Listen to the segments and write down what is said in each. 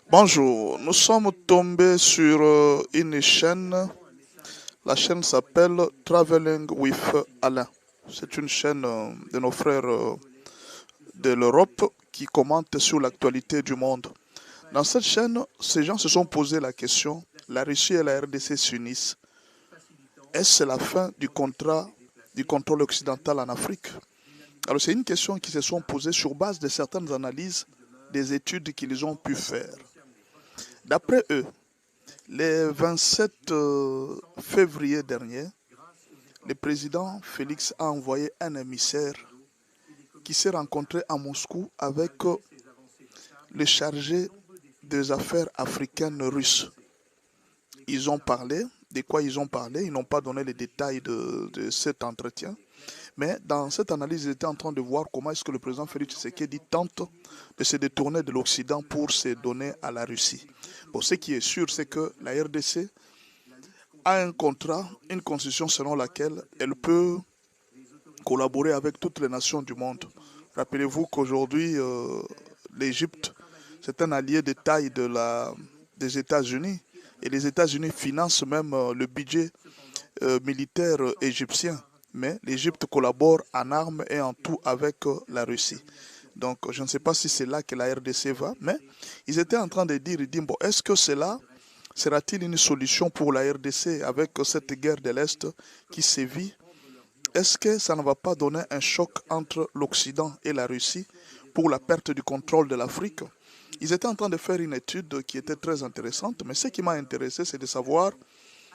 Bonjour, nous sommes tombés sur une chaîne. La chaîne s'appelle Traveling with Alain. C'est une chaîne de nos frères de l'Europe qui commente sur l'actualité du monde. Dans cette chaîne, ces gens se sont posé la question, la Russie et la RDC s'unissent. Est-ce la fin du contrôle occidental en Afrique? Alors c'est une question qui se sont posées sur base de certaines analyses, des études qu'ils ont pu faire. D'après eux, le 27 février dernier, le président Félix a envoyé un émissaire qui s'est rencontré à Moscou avec le chargé des affaires africaines russes. Ils ont parlé, de quoi ils ont parlé, ils n'ont pas donné les détails de cet entretien. Mais dans cette analyse, ils étaient en train de voir comment est-ce que le président Félix Tshisekedi tente de se détourner de l'Occident pour se donner à la Russie. Bon, ce qui est sûr, c'est que la RDC a un contrat, une constitution selon laquelle elle peut collaborer avec toutes les nations du monde. Rappelez-vous qu'aujourd'hui, l'Égypte, c'est un allié de taille des États-Unis. Et les États-Unis financent même le budget militaire égyptien. Mais l'Égypte collabore en armes et en tout avec la Russie. Donc je ne sais pas si c'est là que la RDC va, mais ils étaient en train de dire, bon, est-ce que cela sera-t-il une solution pour la RDC avec cette guerre de l'Est qui sévit? Est-ce que ça ne va pas donner un choc entre l'Occident et la Russie pour la perte du contrôle de l'Afrique? Ils étaient en train de faire une étude qui était très intéressante, mais ce qui m'a intéressé, c'est de savoir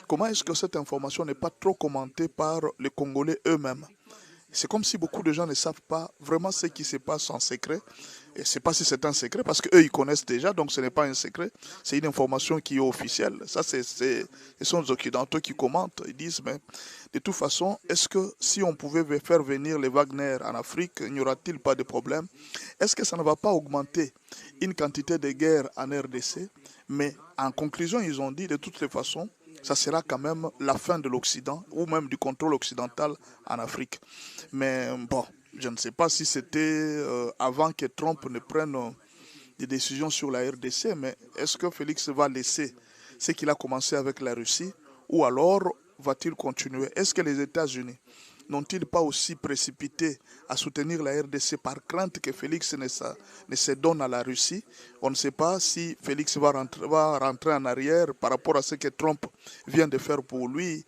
comment est-ce que cette information n'est pas trop commentée par les Congolais eux-mêmes. C'est comme si beaucoup de gens ne savent pas vraiment ce qui se passe en secret. Et je ne sais pas si c'est un secret, parce qu'eux, ils connaissent déjà, donc ce n'est pas un secret. C'est une information qui est officielle. Ça, ce sont les Occidentaux qui commentent. Ils disent, mais de toute façon, est-ce que si on pouvait faire venir les Wagner en Afrique, n'y aura-t-il pas de problème? Est-ce que ça ne va pas augmenter une quantité de guerres en RDC? Mais en conclusion, ils ont dit, de toutes les façons, ça sera quand même la fin de l'Occident ou même du contrôle occidental en Afrique. Mais bon, je ne sais pas si c'était avant que Trump ne prenne des décisions sur la RDC, mais est-ce que Félix va laisser ce qu'il a commencé avec la Russie ou alors va-t-il continuer? Est-ce que les États-Unis n'ont-ils pas aussi précipité à soutenir la RDC par crainte que Félix ne se donne à la Russie? On ne sait pas si Félix va rentrer en arrière par rapport à ce que Trump vient de faire pour lui,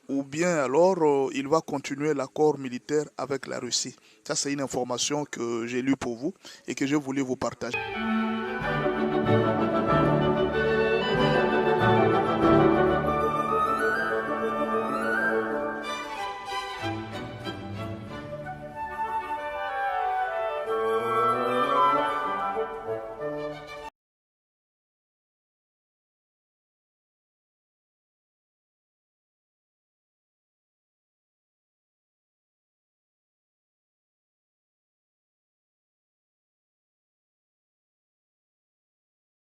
ou bien alors il va continuer l'accord militaire avec la Russie. Ça, c'est une information que j'ai lue pour vous et que je voulais vous partager.